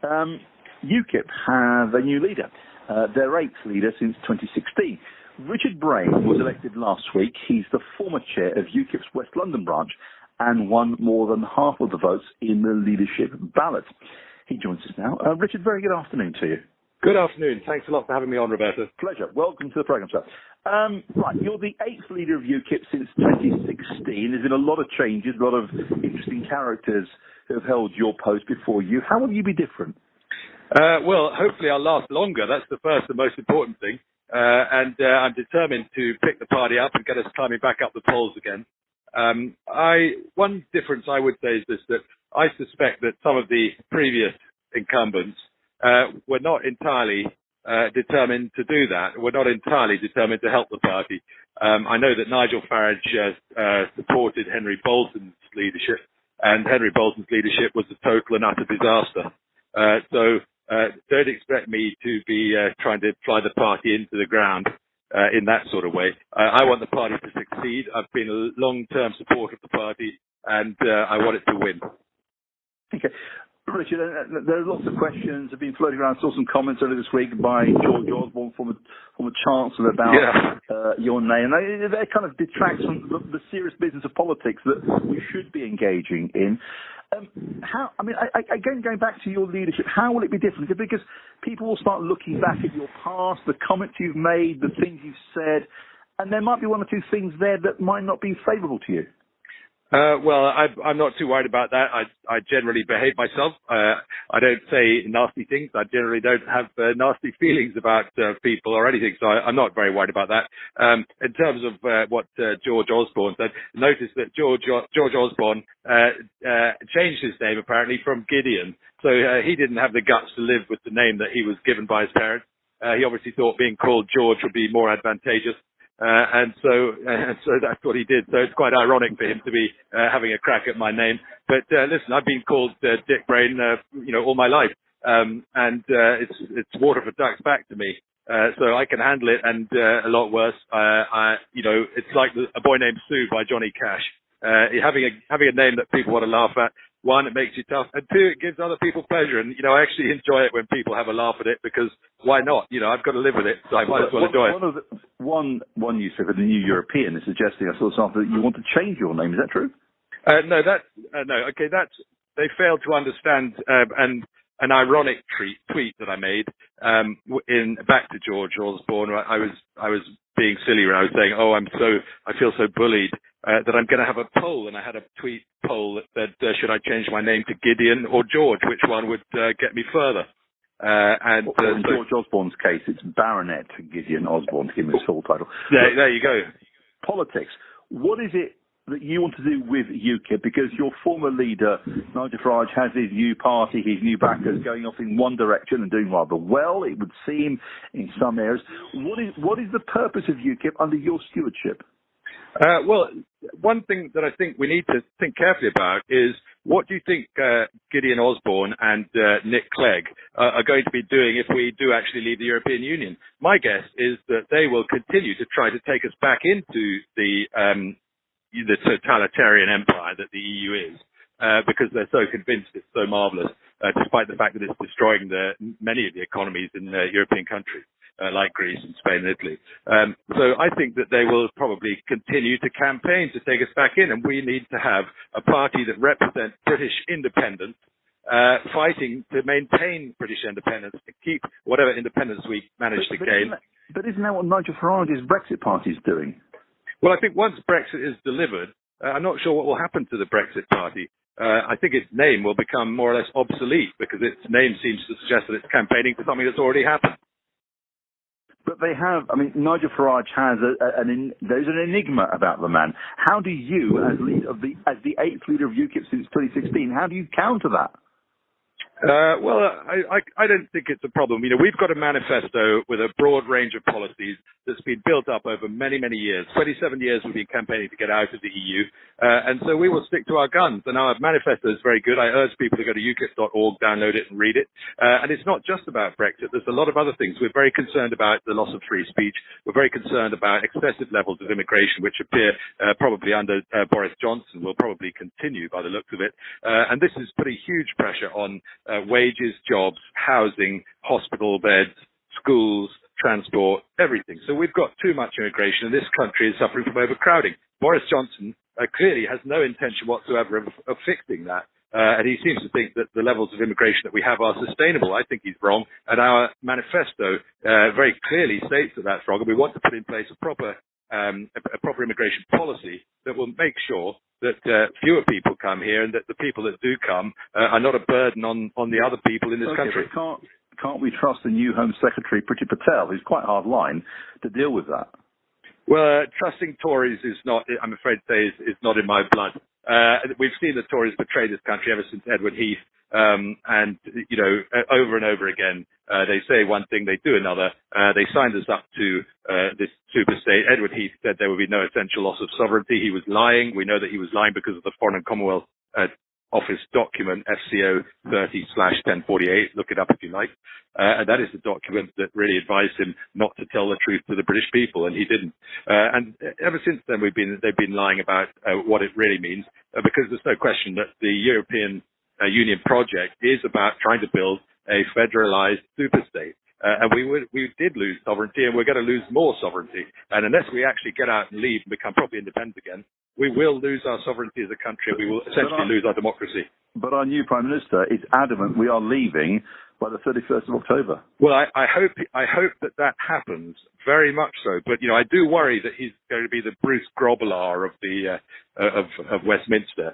UKIP have a new leader, their eighth leader since 2016. Richard Braine was elected last week. He's the former chair of UKIP's West London branch and won more than half of the votes in the leadership ballot. He joins us now. Richard, very good afternoon to you. Good afternoon. Thanks a lot for having me on, Roberto. Pleasure. Welcome to the programme, sir. Right, you're the eighth leader of UKIP since 2016. There's been a lot of changes, a lot of interesting characters who have held your post before you. How will you be different? Well, hopefully I'll last longer. That's the first and most important thing. And I'm determined to pick the party up and get us climbing back up the polls again. One difference I would say is this, that I suspect that some of the previous incumbents were not entirely determined to do that. Were not entirely determined to help the party. I know that Nigel Farage supported Henry Bolton's leadership, and Henry Bolton's leadership was a total and utter disaster. So don't expect me to be trying to fly the party into the ground in that sort of way. I want the party to succeed. I've been a long-term supporter of the party, and I want it to win. Okay. Richard, there are lots of questions have been floating around. I saw some comments earlier this week by George Osborne, former Chancellor, about your name. That kind of detracts from the serious business of politics that we should be engaging in. Going back to your leadership, how will it be different? Because people will start looking back at your past, the comments you've made, the things you've said, and there might be one or two things there that might not be favourable to you. Well, I'm not too worried about that. I generally behave myself. I don't say nasty things. I generally don't have nasty feelings about people or anything, so I'm not very worried about that. In terms of what George Osborne said, notice that George Osborne changed his name apparently from Gideon, so he didn't have the guts to live with the name that he was given by his parents. He obviously thought being called George would be more advantageous. And so that's what he did. So it's quite ironic for him to be having a crack at my name. But listen, I've been called Dick Braine, all my life, and it's water for ducks back to me. So I can handle it, and a lot worse. It's like A Boy Named Sue by Johnny Cash. Having a name that people want to laugh at. One, it makes you tough, and two, it gives other people pleasure. And I actually enjoy it when people have a laugh at it, because why not? I've got to live with it, so I might as well enjoy it. One newspaper, the New European, is suggesting, I saw this after, that you want to change your name. Is that true? No. Okay, they failed to understand an ironic tweet that I made back to George Osborne. I was being silly when I was saying, I feel so bullied that I'm going to have a poll, and I had a tweet poll that said, should I change my name to Gideon or George? Which one would get me further? In George Osborne's case, it's Baronet Gideon Osborne, to give him his full title. There you go. Politics. What is it that you want to do with UKIP? Because your former leader, Nigel Farage, has his new party, his new backers going off in one direction and doing rather well, it would seem, in some areas. What is the purpose of UKIP under your stewardship? Well, one thing that I think we need to think carefully about is, what do you think Gideon Osborne and Nick Clegg are going to be doing if we do actually leave the European Union? My guess is that they will continue to try to take us back into the totalitarian empire that the EU is, because they're so convinced it's so marvellous, despite the fact that it's destroying many of the economies in European countries. Like Greece and Spain and Italy. So I think that they will probably continue to campaign to take us back in, and we need to have a party that represents British independence, fighting to maintain British independence, to keep whatever independence we manage to gain. But isn't that what Nigel Farage's Brexit party is doing? Well, I think once Brexit is delivered, I'm not sure what will happen to the Brexit party. I think its name will become more or less obsolete, because its name seems to suggest that it's campaigning for something that's already happened. But they have, Nigel Farage has there's an enigma about the man. How do you, as the eighth leader of UKIP since 2016, how do you counter that? Well, I don't think it's a problem. We've got a manifesto with a broad range of policies that's been built up over many, many years. 27 years we've been campaigning to get out of the EU. And so we will stick to our guns. And our manifesto is very good. I urge people to go to ukip.org, download it and read it. And it's not just about Brexit. There's a lot of other things. We're very concerned about the loss of free speech. We're very concerned about excessive levels of immigration, which appear probably under Boris Johnson will probably continue by the looks of it. And this is putting huge pressure on wages, jobs, housing, hospital beds, schools, transport, everything. So we've got too much immigration, and this country is suffering from overcrowding. Boris Johnson clearly has no intention whatsoever of fixing that. And he seems to think that the levels of immigration that we have are sustainable. I think he's wrong. And our manifesto very clearly states that that's wrong. And we want to put in place a proper immigration policy that will make sure that fewer people come here and that the people that do come are not a burden on the other people in this country. But can't we trust the new Home Secretary, Priti Patel, who's quite hard line, to deal with that? Well, trusting Tories is not, I'm afraid to say, is not in my blood. We've seen the Tories betray this country ever since Edward Heath, and, you know, over and over again, they say one thing, they do another. They signed us up to this super state. Edward Heath said there would be no essential loss of sovereignty. He was lying. We know that he was lying because of the Foreign and Commonwealth Office document, FCO 30/1048. Look it up if you like. And that is the document that really advised him not to tell the truth to the British people, and he didn't. And ever since then, they've been lying about what it really means, because there's no question that the European Union project is about trying to build a federalized superstate. And we did lose sovereignty, and we're going to lose more sovereignty. And unless we actually get out and leave and become properly independent again, we will lose our sovereignty as a country, and we will essentially lose our democracy. But our new Prime Minister is adamant we are leaving by the 31st of October. Well, I hope that happens, very much so. But, you know, I do worry that he's going to be the Bruce Grobbelaar of Westminster,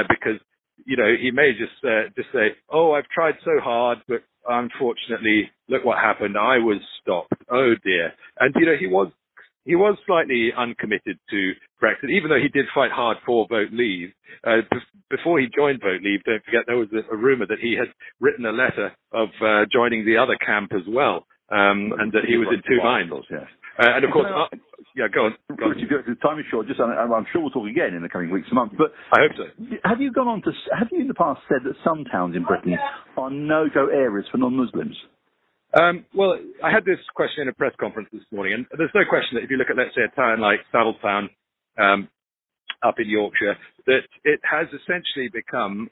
because, you know, he may just say, oh, I've tried so hard, but unfortunately, look what happened. I was stopped. Oh dear. And, you know, he was slightly uncommitted to Brexit, even though he did fight hard for Vote Leave. Before he joined Vote Leave, don't forget, there was a rumour that he had written a letter of joining the other camp as well, and that he was in two minds. Yes. And of course, yeah, go on. Richard, the time is short. I'm sure we'll talk again in the coming weeks and months. But I hope so. Have you in the past said that some towns in Britain are no-go areas for non-Muslims? Well, I had this question in a press conference this morning, and there's no question that if you look at, let's say, a town like Saddletown up in Yorkshire, that it has essentially become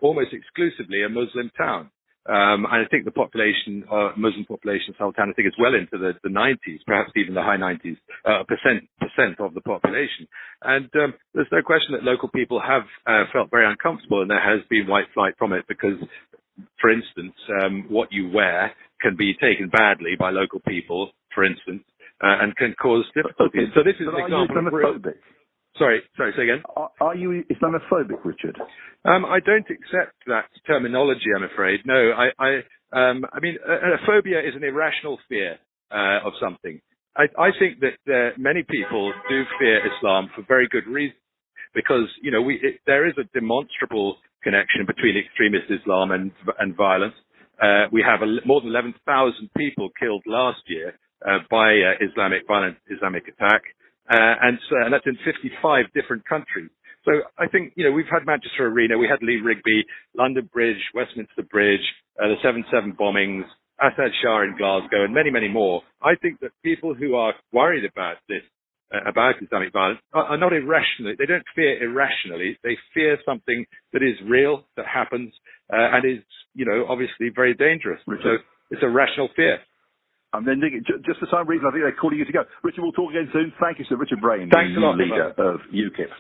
almost exclusively a Muslim town. And I think the Muslim population of Saddletown, I think, is well into the 90s, perhaps even the high 90s percent of the population. And there's no question that local people have felt very uncomfortable, and there has been white flight from it because, for instance, what you wear can be taken badly by local people, for instance, and can cause difficulties. Okay. So this is an example. Are you Islamophobic? Sorry, say again. Are you Islamophobic, Richard? I don't accept that terminology, I'm afraid. No, I mean, a phobia is an irrational fear of something. I think that many people do fear Islam for very good reason, because, you know, there is a demonstrable connection between extremist Islam and violence. We have more than 11,000 people killed last year by violent Islamic attack, and that's in 55 different countries. So I think, you know, we've had Manchester Arena, we had Lee Rigby, London Bridge, Westminster Bridge, the 7/7 bombings, Assad Shah in Glasgow, and many, many more. I think that people who are worried about this, about Islamic violence, are not irrationally. They don't fear irrationally. They fear something that is real, that happens, and is, you know, obviously very dangerous. Richard. So it's a rational fear. And then, just for some reason, I think they're calling you to go. Richard, we'll talk again soon. Thank you, Sir Richard Braine, Thanks a lot, leader of UKIP.